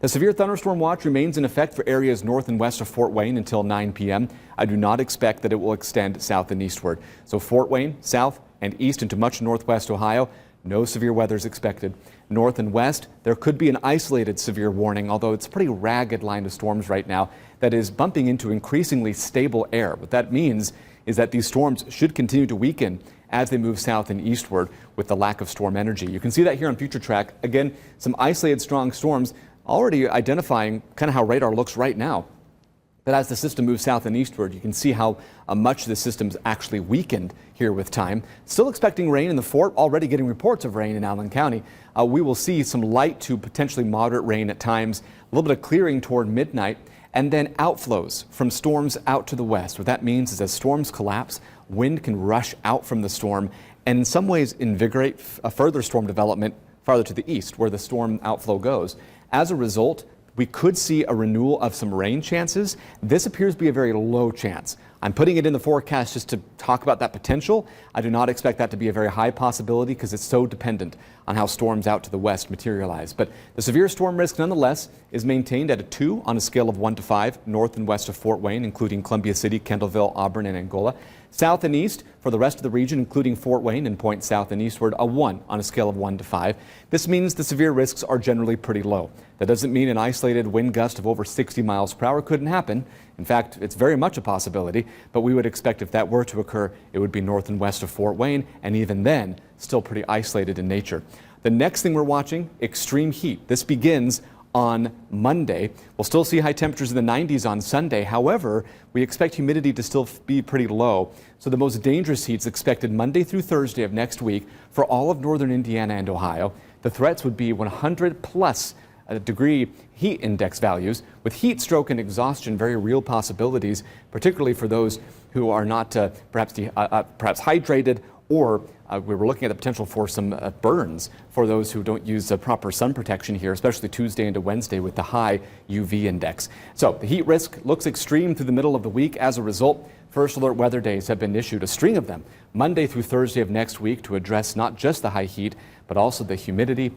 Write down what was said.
The severe thunderstorm watch remains in effect for areas north and west of Fort Wayne until 9 p.m. I do not expect that it will extend south and eastward. So Fort Wayne, south and east into much northwest Ohio, no severe weather is expected. North and west, there could be an isolated severe warning, although it's a pretty ragged line of storms right now that is bumping into increasingly stable air. What that means is that these storms should continue to weaken as they move south and eastward with the lack of storm energy. You can see that here on Future Track. Again, some isolated strong storms already identifying kind of how radar looks right now. But as the system moves south and eastward, you can see how much the system's actually weakened here with time. Still expecting rain in the fort, already getting reports of rain in Allen County. We will see some light to potentially moderate rain at times, a little bit of clearing toward midnight, and then outflows from storms out to the west. What that means is as storms collapse, wind can rush out from the storm and in some ways invigorate a further storm development farther to the east where the storm outflow goes. As a result, we could see a renewal of some rain chances. This appears to be a very low chance. I'm putting it in the forecast just to talk about that potential. I do not expect that to be a very high possibility because it's so dependent on how storms out to the west materialize. But the severe storm risk nonetheless is maintained at a 2 on a scale of 1 to 5, north and west of Fort Wayne, including Columbia City, Kendallville, Auburn, and Angola. South and east for the rest of the region, including Fort Wayne and points south and eastward, a 1 on a scale of 1 to 5. This means the severe risks are generally pretty low. That doesn't mean an isolated wind gust of over 60 miles per hour couldn't happen. In fact, it's very much a possibility, but we would expect if that were to occur, it would be north and west of Fort Wayne, and even then, still pretty isolated in nature. The next thing we're watching, extreme heat. This begins on Monday. We'll still see high temperatures in the 90s on Sunday. However, we expect humidity to still be pretty low. So the most dangerous heat is expected Monday through Thursday of next week for all of northern Indiana and Ohio. The threats would be 100 plus degree heat index values with heat stroke and exhaustion, very real possibilities, particularly for those who are not perhaps hydrated, or we were looking at the potential for some burns for those who don't use proper sun protection here, especially Tuesday into Wednesday with the high UV index. So the heat risk looks extreme through the middle of the week. As a result, first alert weather days have been issued, a string of them, Monday through Thursday of next week to address not just the high heat, but also the humidity.